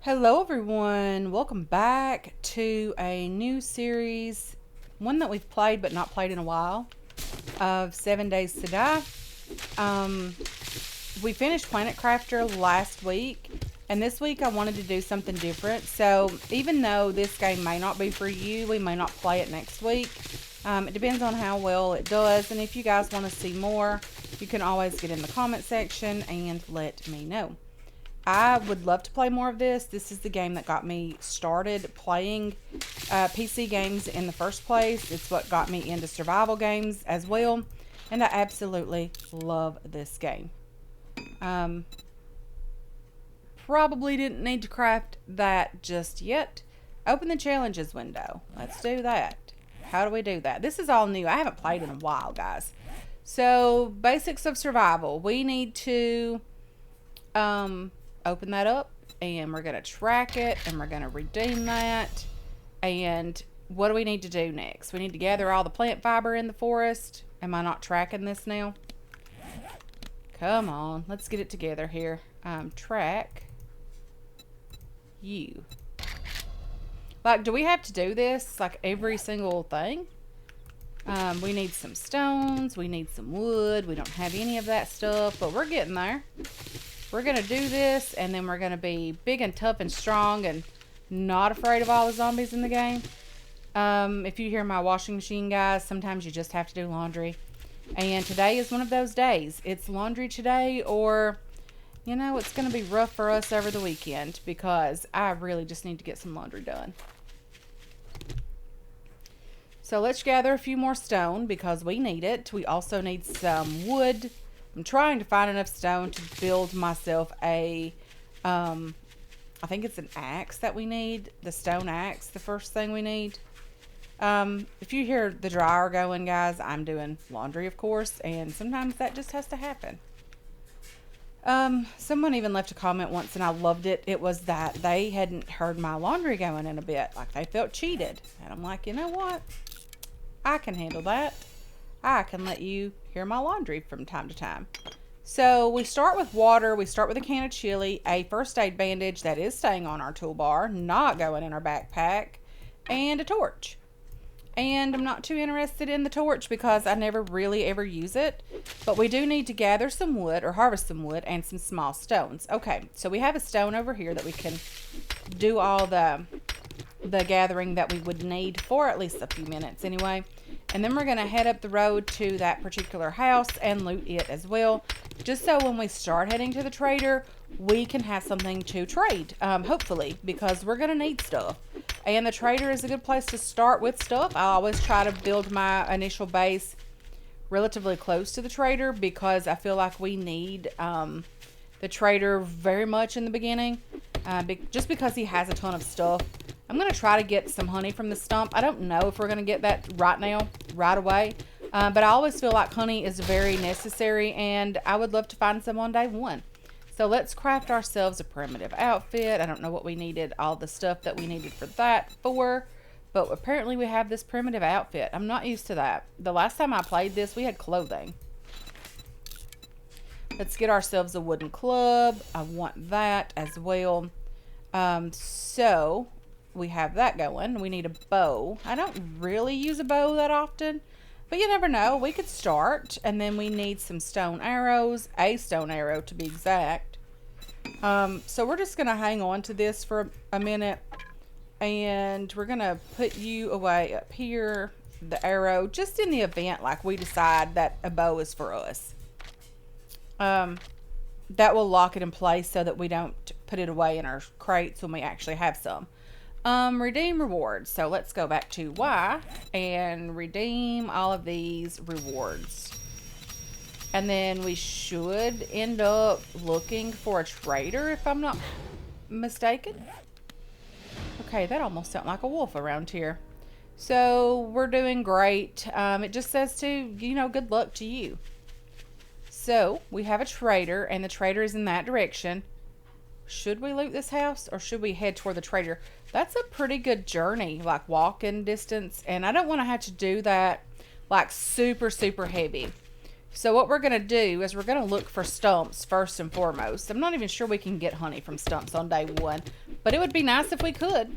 Hello, everyone. Welcome back to a new series, one that we've played but not played in a while, of 7 Days to Die. Um, we finished Planet Crafter last week, and this week I wanted to do something different. So, even though this game may not be for you, we may not play it next week. It depends on how well it does, and if you guys want to see more, you can always get in the comment section and let me know. I would love to play more of this. This is the game that got me started playing PC games in the first place. It's what got me into survival games as well. And I absolutely love this game. Um, Probably didn't need to craft that just yet. Open the challenges window. Let's do that. How do we do that? This is all new. I haven't played in a while, guys. So, basics of survival. We need to open that up, and we're going to track it, and we're going to redeem that. And what do we need to do next? We need to gather all the plant fiber in the forest. Am I not tracking this now? Come on, let's get it together here. Track you. Like, do we have to do this like every single thing? We need some stones, we need some wood. We don't have any of that stuff, but we're getting there. We're going to do this, and then we're going to be big and tough and strong and not afraid of all the zombies in the game. If you hear my washing machine, guys, sometimes you just have to do laundry. And today is one of those days. It's laundry today, or, you know, it's going to be rough for us over the weekend because I really just need to get some laundry done. So let's gather a few more stone because we need it. We also need some wood. I'm trying to find enough stone to build myself a, I think it's an axe that we need. The stone axe, the first thing we need. If you hear the dryer going, guys, I'm doing laundry, of course, and sometimes that just has to happen. Someone even left a comment once, and I loved it. It was that they hadn't heard my laundry going in a bit, like they felt cheated. And I'm like, you know what? I can handle that. I can let you hear my laundry from time to time. So we start with water. We start with a can of chili, a first aid bandage that is staying on our toolbar, not going in our backpack, and a torch. And I'm not too interested in the torch because I never really ever use it. But we do need to gather some wood or harvest some wood and some small stones. Okay, so we have a stone over here that we can do all the gathering that we would need for at least a few minutes anyway. And then we're going to head up the road to that particular house and loot it as well. Just so when we start heading to the trader, we can have something to trade, hopefully, because we're going to need stuff. And the trader is a good place to start with stuff. I always try to build my initial base relatively close to the trader because I feel like we need the trader very much in the beginning. Just because he has a ton of stuff. I'm going to try to get some honey from the stump. I don't know if we're going to get that right now, right away. But I always feel like honey is very necessary, and I would love to find some on day one. So let's craft ourselves a primitive outfit. I don't know what we needed, all the stuff that we needed for that for, but apparently we have this primitive outfit. I'm not used to that. The last time I played this, we had clothing. Let's get ourselves a wooden club. I want that as well. So we have that going. We need a bow. I don't really use a bow that often, but you never know. We could start, and then we need some stone arrows, a stone arrow to be exact. So we're just going to hang on to this for a minute, and we're going to put you away up here, the arrow, just in the event like we decide that a bow is for us. That will lock it in place so that we don't put it away in our crates when we actually have some. Redeem rewards. So let's go back to Y and redeem all of these rewards. And then we should end up looking for a trader if I'm not mistaken. Okay, that almost sounds like a wolf around here. So we're doing great. It just says to, you know, good luck to you. So we have a trader, and the trader is in that direction. Should we loot this house, or should we head toward the trader? That's a pretty good journey, like walking distance, and I don't want to have to do that like super heavy. So what we're going to do is we're going to look for stumps first and foremost. I'm not even sure we can get honey from stumps on day one, but it would be nice if we could.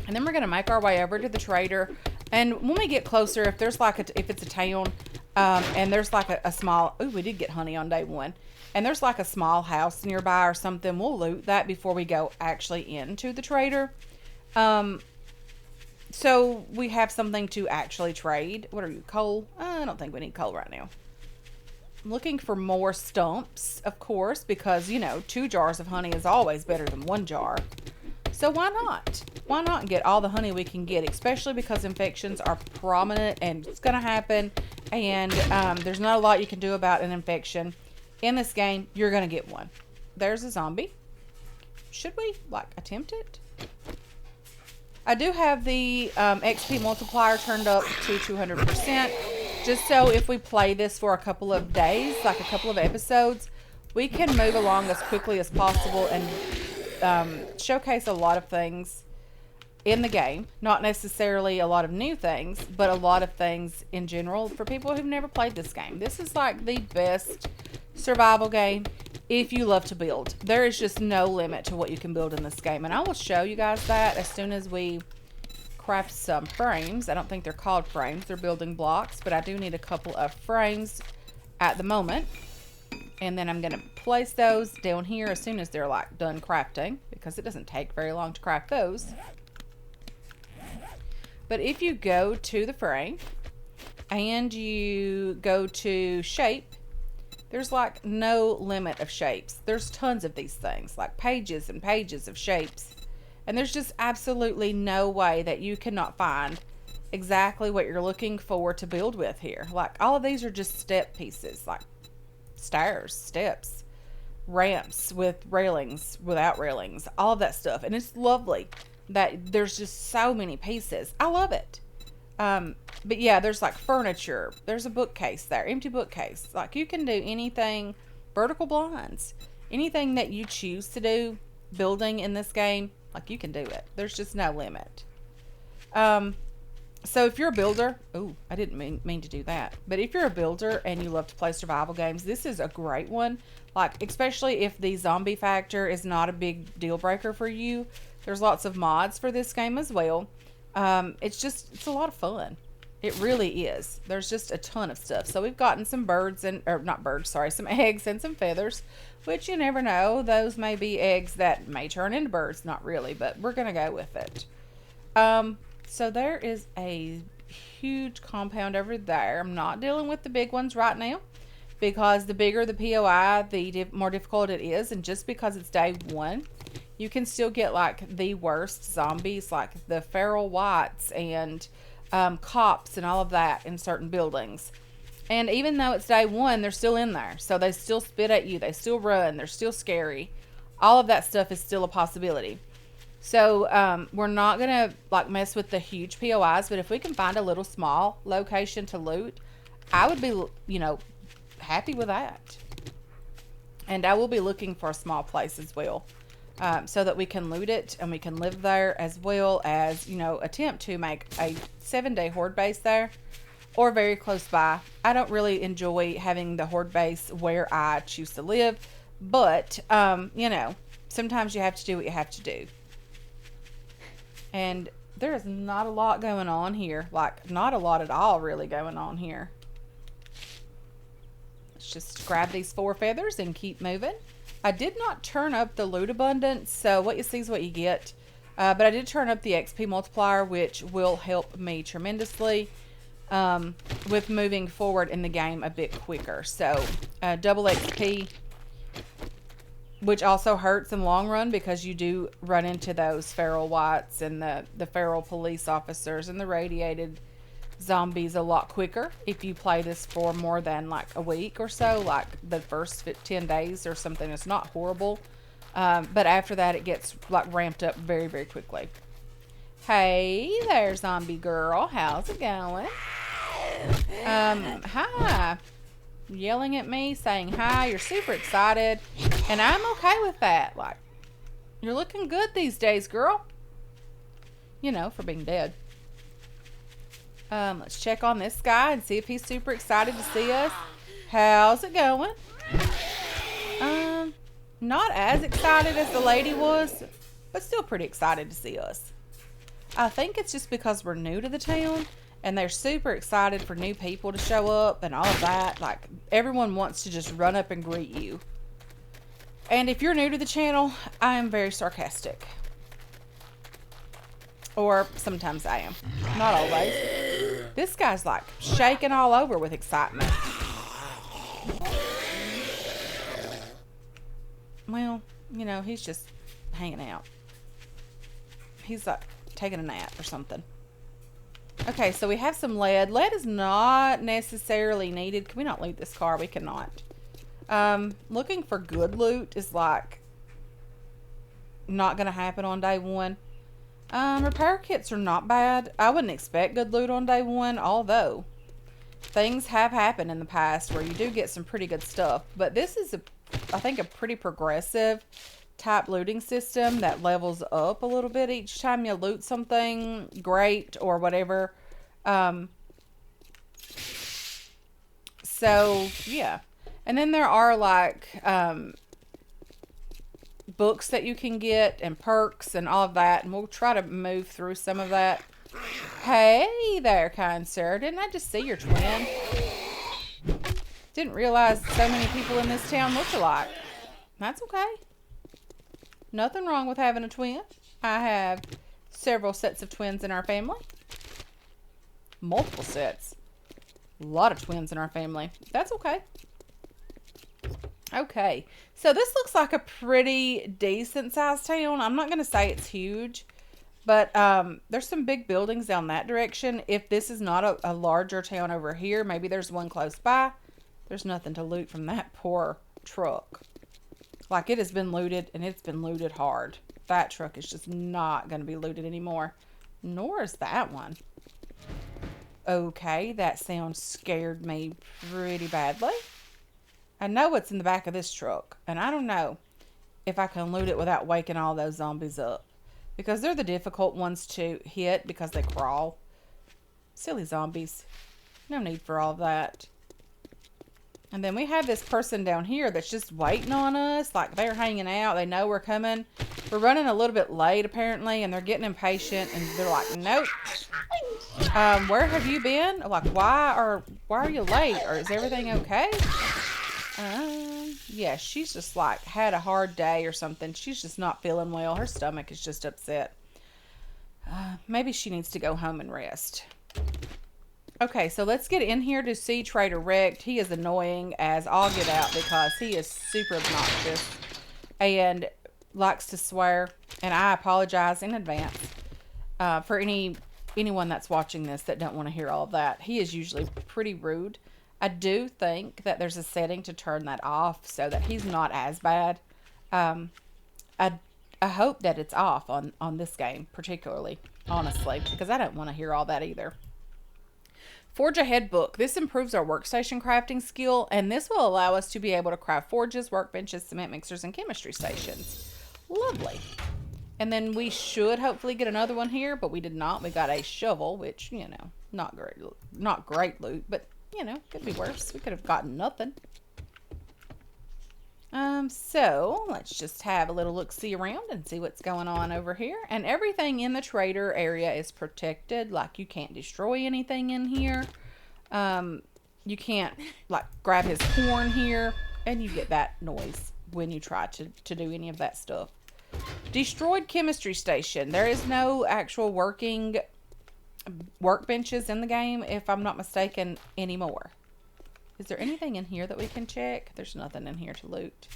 And then we're going to make our way over to the trader. And when we get closer, if there's like if it's a town, and there's like a small, we did get honey on day one. And there's like a small house nearby or something, we'll loot that before we go actually into the trader. So we have something to actually trade. What are you, coal? I don't think we need coal right now. I'm looking for more stumps, of course, because, you know, 2 jars of honey is always better than 1 jar. So why not? Why not get all the honey we can get, especially because infections are prominent and it's going to happen. And there's not a lot you can do about an infection. In this game, you're going to get one. There's a zombie. Should we, like, attempt it? I do have the XP multiplier turned up to 200%. Just so if we play this for a couple of days, like a couple of episodes, we can move along as quickly as possible and showcase a lot of things in the game. Not necessarily a lot of new things, but a lot of things in general for people who've never played this game. This is like the best survival game if you love to build. There is just no limit to what you can build in this game, and I will show you guys that as soon as we craft some frames. I don't think they're called frames, they're building blocks, but I do need a couple of frames at the moment. And then I'm going to place those down here as soon as they're like done crafting, because it doesn't take very long to craft those. But if you go to the frame and you go to shape, there's like no limit of shapes. There's tons of these things, like pages and pages of shapes. And there's just absolutely no way that you cannot find exactly what you're looking for to build with here. Like, all of these are just step pieces, like stairs, steps, ramps with railings, without railings, all of that stuff. And it's lovely that there's just so many pieces. I love it. But yeah, there's like furniture. There's a bookcase there, empty bookcase. Like, you can do anything, vertical blinds, anything that you choose to do building in this game. Like, you can do it. There's just no limit. So if you're a builder, I didn't mean to do that. But if you're a builder and you love to play survival games, this is a great one. Like, especially if the zombie factor is not a big deal breaker for you. There's lots of mods for this game as well. It's a lot of fun. It really is. There's just a ton of stuff. So we've gotten some some eggs and some feathers, which you never know. Those may be eggs that may turn into birds. Not really, but we're going to go with it. So there is a huge compound over there. I'm not dealing with the big ones right now, because the bigger the POI, the more difficult it is. And just because it's day one, you can still get like the worst zombies, like the feral whites and cops and all of that in certain buildings. And even though it's day one, they're still in there. So they still spit at you. They still run. They're still scary. All of that stuff is still a possibility. So we're not going to like mess with the huge POIs. But if we can find a little small location to loot, I would be, happy with that. And I will be looking for a small place as well. So that we can loot it and we can live there, as well as, attempt to make a 7-day horde base there or very close by. I don't really enjoy having the horde base where I choose to live, but, sometimes you have to do what you have to do. And there is not a lot going on here, like not a lot at all really going on here. Let's just grab these 4 feathers and keep moving. I did not turn up the loot abundance, so what you see is what you get. But I did turn up the XP multiplier, which will help me tremendously with moving forward in the game a bit quicker. So double XP, which also hurts in the long run, because you do run into those feral whites and the feral police officers and the radiated zombies a lot quicker if you play this for more than like a week or so, like the first 10 days or something. It's not horrible, but after that it gets like ramped up very, very quickly. Hey there, zombie girl, how's it going? Hi. Yelling at me, saying hi. You're super excited, and I'm okay with that. Like, you're looking good these days, girl, for being dead. Let's check on this guy and see if he's super excited to see us. How's it going? Not as excited as the lady was, but still pretty excited to see us. I think it's just because we're new to the town and they're super excited for new people to show up and all of that. Like, everyone wants to just run up and greet you. And if you're new to the channel, I am very sarcastic. Or sometimes I am. Not always. This guy's like shaking all over with excitement. Well, you know, he's just hanging out. He's like taking a nap or something. Okay, so we have some lead. Lead is not necessarily needed. Can we not loot this car? We cannot. Looking for good loot is like not going to happen on day one. Repair kits are not bad. I wouldn't expect good loot on day one, although things have happened in the past where you do get some pretty good stuff. But this is, I think, a pretty progressive type looting system that levels up a little bit each time you loot something great or whatever. So, yeah. And then there are like books that you can get and perks and all of that, and we'll try to move through some of that. Hey there, kind sir. Didn't I just see your twin? Didn't realize so many people in this town look alike. That's okay. Nothing wrong with having a twin. I have several sets of twins in our family. Multiple sets. A lot of twins in our family. That's okay. Okay, so this looks like a pretty decent sized town. I'm not going to say it's huge, but there's some big buildings down that direction. If this is not a larger town over here, maybe there's one close by. There's nothing to loot from that poor truck. Like, it has been looted, and it's been looted hard. That truck is just not going to be looted anymore. Nor is that one. Okay, that sound scared me pretty badly. I know what's in the back of this truck, and I don't know if I can loot it without waking all those zombies up. Because they're the difficult ones to hit because they crawl. Silly zombies. No need for all of that. And then we have this person down here that's just waiting on us. Like, they're hanging out. They know we're coming. We're running a little bit late, apparently, and they're getting impatient. And they're like, nope. Where have you been? Like, why are you late? Or is everything okay? Yeah, she's just like had a hard day or something. She's just not feeling well. Her stomach is just upset. Maybe she needs to go home and rest. Okay, so let's get in here to see Trader Wrecked. He is annoying as all get out because he is super obnoxious and likes to swear. And I apologize in advance for anyone that's watching this that don't want to hear all of that. He is usually pretty rude. I do think that there's a setting to turn that off so that he's not as bad. I hope that it's off on this game particularly, honestly, because I don't want to hear all that either. Forge Ahead book. This improves our workstation crafting skill, and this will allow us to be able to craft forges, workbenches, cement mixers, and chemistry stations. Lovely. And then we should hopefully get another one here, but we did not. We got a shovel, which, you know, not great loot, but, you know, could be worse. We could have gotten nothing. So let's just have a little look-see around and see what's going on over here. And everything in the trader area is protected. Like, you can't destroy anything in here. You can't, like, grab his horn here. And you get that noise when you try to do any of that stuff. Destroyed chemistry station. There is no actual working workbenches in the game, if I'm not mistaken, anymore. Is there anything in here that we can check? There's nothing in here to loot.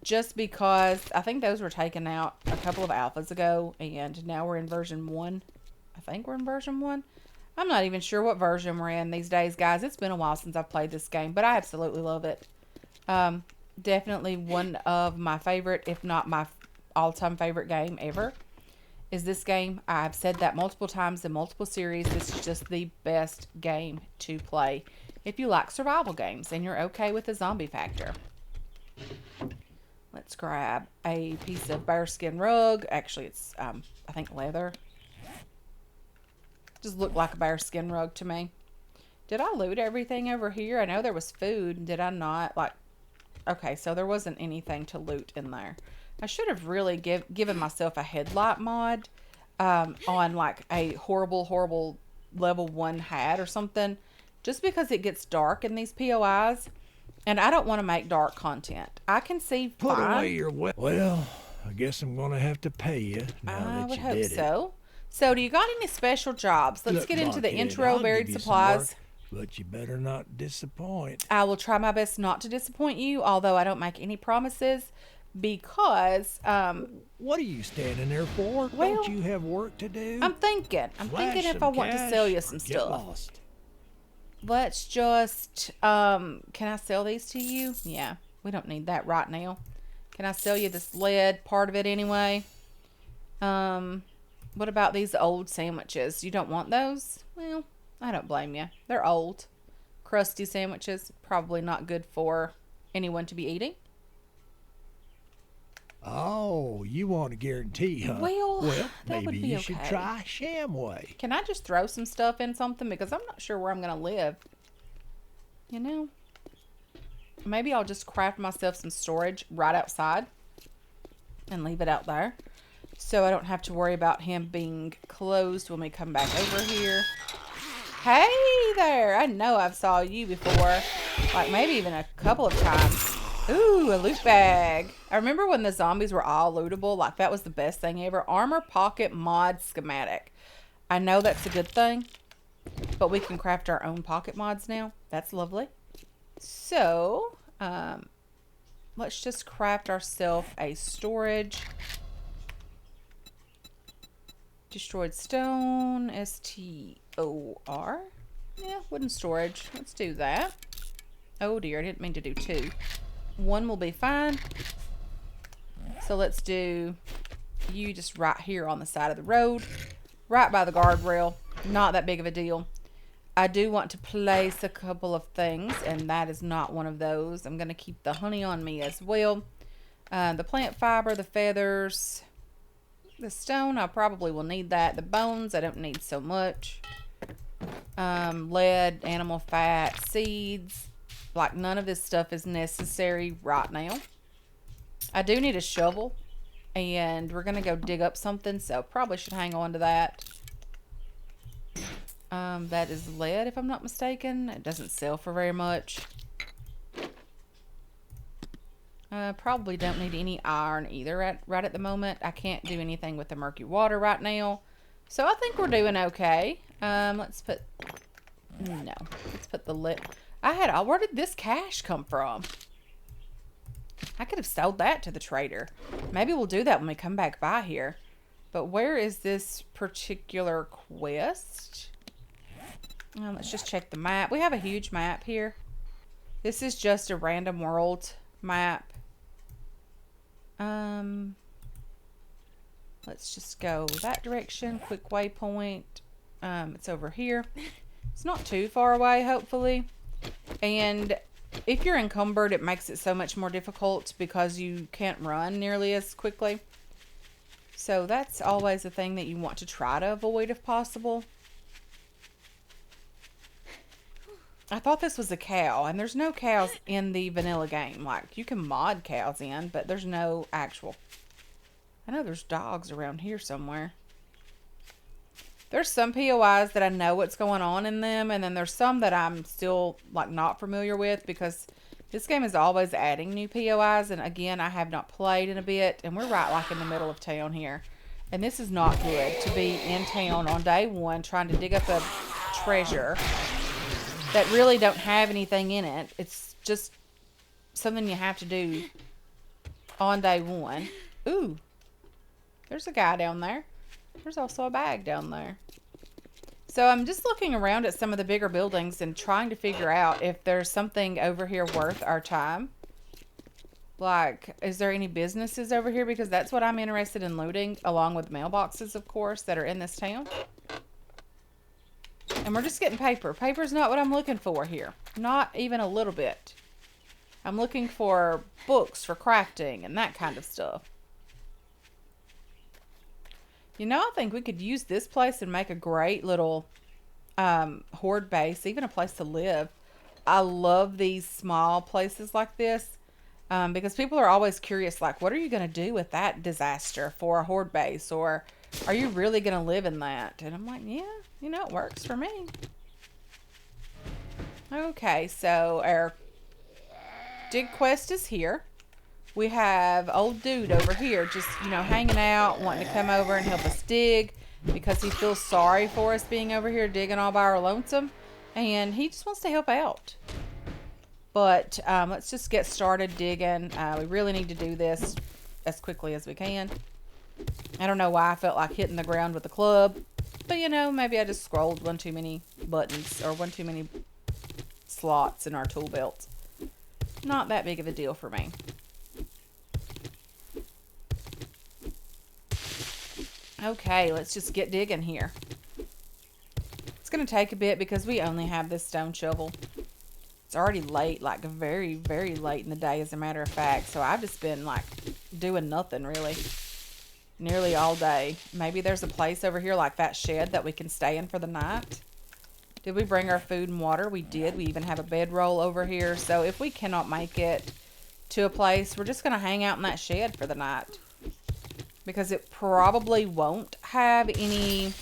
Just because I think those were taken out a couple of alphas ago, and now we're in version 1. I think we're in version 1. I'm not even sure what version we're in these days, guys. It's been a while since I've played this game, but I absolutely love it. Definitely one of my favorite, if not my all-time favorite game ever, is this game. I've said that multiple times in multiple series. This is just the best game to play if you like survival games and you're okay with the zombie factor. Let's grab a piece of bearskin rug. Actually, it's, I think, leather. Just looked like a bearskin rug to me. Did I loot everything over here? I know there was food. Did I not? Like, okay, so there wasn't anything to loot in there. I should have really given myself a headlight mod on like a horrible level 1 hat or something. Just because it gets dark in these POIs. And I don't want to make dark content. I can see Put fine. away your well, I guess I'm going to have to pay you now I that would you hope did so. So, do you got any special jobs? Let's Look, get into the Blockhead, intro, I'll buried give you some supplies. work, but you better not disappoint. I will try my best not to disappoint you, although I don't make any promises because What are you standing there for? Well, Don't you have work to do? I'm thinking Flash if I some want to cash sell you some or get stuff. lost. Let's just can I sell these to you? Yeah, we don't need that right now. Can I sell you this lead part of it anyway? What about these old sandwiches? You don't want those? Well, I don't blame you. They're old, crusty sandwiches. Probably not good for anyone to be eating. Oh, you want a guarantee, huh? Well, that maybe would be you okay. should try Shamway. Can I just throw some stuff in something? Because I'm not sure where I'm going to live. You know? Maybe I'll just craft myself some storage right outside and leave it out there. So I don't have to worry about him being closed when we come back over here. Hey there! I know I've saw you before. Like maybe even a couple of times. Ooh, a loot bag. I remember when the zombies were all lootable. Like that was the best thing ever. Armor pocket mod schematic. I know that's a good thing. But we can craft our own pocket mods now. That's lovely. So, let's just craft ourselves a storage. Destroyed stone, STOR. Yeah, wooden storage. Let's do that. Oh dear, I didn't mean to do 2. 1 will be fine. So let's do you just right here on the side of the road. Right by the guardrail. Not that big of a deal. I do want to place a couple of things, and that is not one of those. I'm going to keep the honey on me as well. The plant fiber, the feathers, the stone, I probably will need that. The bones, I don't need so much. Lead, animal fat, seeds. Like, none of this stuff is necessary right now. I do need a shovel, and we're going to go dig up something, so probably should hang on to that. That is lead, if I'm not mistaken. It doesn't sell for very much. Probably don't need any iron either right at the moment. I can't do anything with the murky water right now. So I think we're doing okay. Let's put the lid. Where did this cash come from? I could have sold that to the trader. Maybe we'll do that when we come back by here. But where is this particular quest? Let's just check the map. We have a huge map here. This is just a random world map. Let's just go that direction. Quick waypoint. It's over here. It's not too far away, hopefully. And if you're encumbered, it makes it so much more difficult because you can't run nearly as quickly. So that's always a thing that you want to try to avoid if possible. I thought this was a cow, and there's no cows in the vanilla game. Like, you can mod cows in, but there's no actual... I know there's dogs around here somewhere. There's some POIs that I know what's going on in them, and then there's some that I'm still, like, not familiar with, because this game is always adding new POIs, and again, I have not played in a bit, and we're right, like, in the middle of town here. And this is not good to be in town on day 1 trying to dig up a treasure that really don't have anything in it. It's just something you have to do on day 1. Ooh, there's a guy down there. There's also a bag down there. So I'm just looking around at some of the bigger buildings and trying to figure out if there's something over here worth our time. Like, is there any businesses over here? Because that's what I'm interested in looting, along with mailboxes, of course, that are in this town. And we're just getting paper. Paper's not what I'm looking for here. Not even a little bit. I'm looking for books for crafting and that kind of stuff. You know, I think we could use this place and make a great little horde base, even a place to live. I love these small places like this because people are always curious, like, what are you going to do with that disaster for a horde base? Or are you really going to live in that? And I'm like, yeah, you know, it works for me. Okay, so our dig quest is here. We have old dude over here just, you know, hanging out, wanting to come over and help us dig because he feels sorry for us being over here digging all by our lonesome. And he just wants to help out. But let's just get started digging. We really need to do this as quickly as we can. I don't know why I felt like hitting the ground with a club. But, you know, maybe I just scrolled one too many buttons or one too many slots in our tool belt. Not that big of a deal for me. Okay, let's just get digging here. It's going to take a bit because we only have this stone shovel. It's already late, like very, very late in the day, as a matter of fact. So I've just been like doing nothing really. Nearly all day. Maybe there's a place over here like that shed that we can stay in for the night. Did we bring our food and water? We did. We even have a bedroll over here. So if we cannot make it to a place, we're just going to hang out in that shed for the night. Because it probably won't have any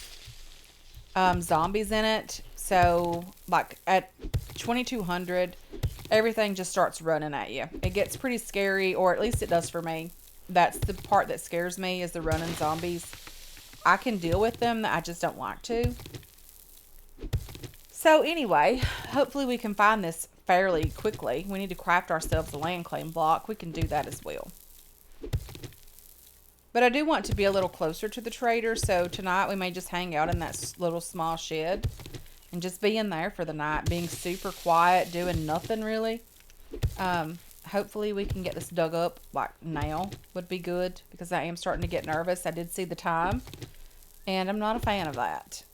zombies in it. So, like, at 2200, everything just starts running at you. It gets pretty scary, or at least it does for me. That's the part that scares me, is the running zombies. I can deal with them, I just don't like to. So, anyway, hopefully we can find this fairly quickly. We need to craft ourselves a land claim block. We can do that as well. But I do want to be a little closer to the trader, so tonight we may just hang out in that little small shed and just be in there for the night, being super quiet, doing nothing really. Hopefully we can get this dug up like now would be good, because I am starting to get nervous. I did see the time, and I'm not a fan of that.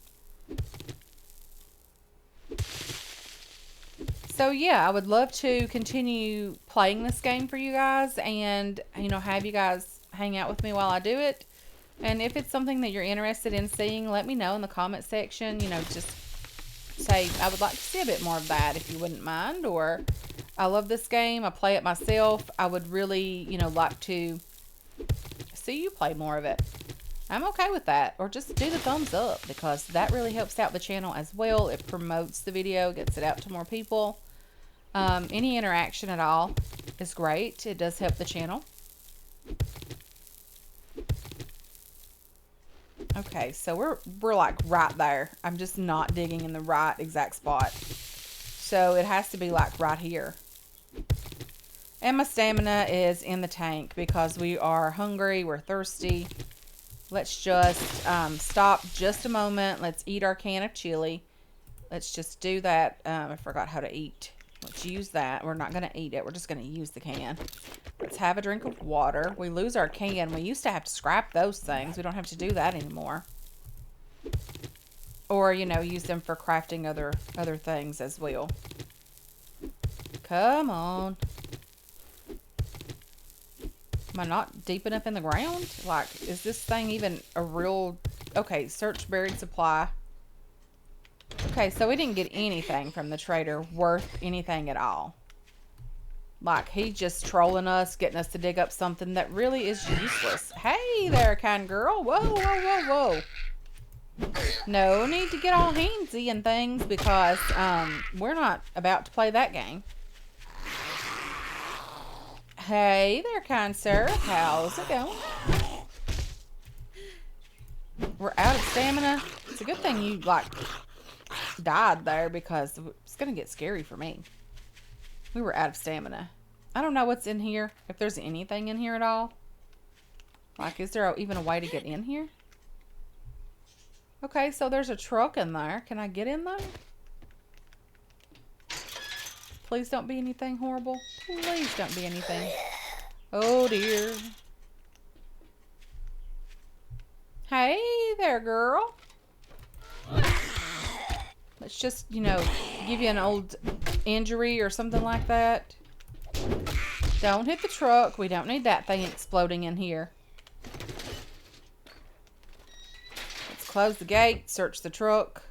So yeah, I would love to continue playing this game for you guys, and, you know, have you guys hang out with me while I do it. And if it's something that you're interested in seeing, let me know in the comment section. You know, just say, I would like to see a bit more of that, if you wouldn't mind. Or, I love this game, I play it myself, I would really, you know, like to see you play more of it. I'm okay with that. Or just do the thumbs up, because that really helps out the channel as well. It promotes the video, gets it out to more people. Any interaction at all is great. It does help the channel. Okay, so we're like right there. I'm just not digging in the right exact spot. So it has to be like right here. And my stamina is in the tank because we are hungry, we're thirsty. Let's just stop just a moment. Let's eat our can of chili. Let's just do that. I forgot how to eat. Let's use that. We're not going to eat it. We're just going to use the can. Let's have a drink of water. We lose our can. We used to have to scrap those things. We don't have to do that anymore. Or, you know, use them for crafting other things as well. Come on. Am I not deep enough in the ground? Like, is this thing even a real... Okay, search buried supply. Okay, so we didn't get anything from the trader worth anything at all. Like, he's just trolling us, getting us to dig up something that really is useless. Hey there, kind girl. Whoa, whoa, whoa, whoa. No need to get all handsy and things, because we're not about to play that game. Hey there, kind sir. How's it going? We're out of stamina. It's a good thing you, like, died there, because it's going to get scary for me. We were out of stamina. I don't know what's in here. If there's anything in here at all. Like, is there even a way to get in here? Okay, so there's a truck in there. Can I get in there? Please don't be anything horrible. Please don't be anything. Oh, dear. Hey there, girl. Let's just, you know, give you an old injury or something like that. Don't hit the truck. We don't need that thing exploding in here. Let's close the gate. Search the truck.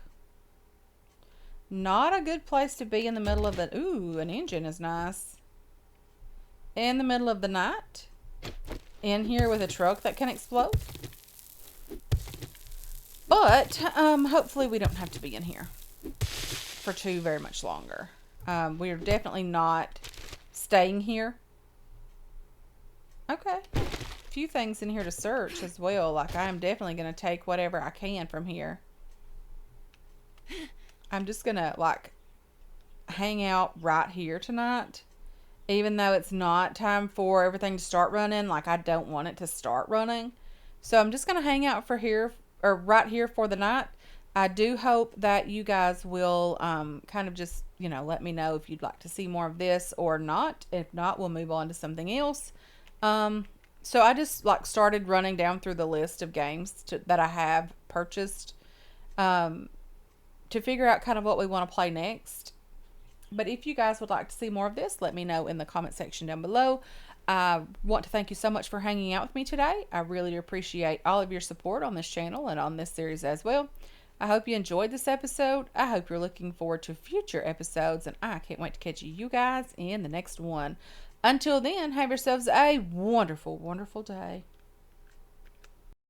Not a good place to be in the middle of the... Ooh, an engine is nice. In the middle of the night. In here with a truck that can explode. But, hopefully we don't have to be in here for too very much longer. We're definitely not staying here. Okay. A few things in here to search as well. Like, I am definitely going to take whatever I can from here. I'm just going to, like, hang out right here tonight. Even though it's not time for everything to start running. Like, I don't want it to start running. So, I'm just going to hang out for here, or right here for the night. I do hope that you guys will kind of just, you know, let me know if you'd like to see more of this or not. If not, we'll move on to something else. So I just like started running down through the list of games that I have purchased to figure out kind of what we want to play next. But if you guys would like to see more of this, let me know in the comment section down below. I want to thank you so much for hanging out with me today. I really do appreciate all of your support on this channel and on this series as well. I hope you enjoyed this episode. I hope you're looking forward to future episodes, and I can't wait to catch you guys in the next one. Until then, have yourselves a wonderful, wonderful day.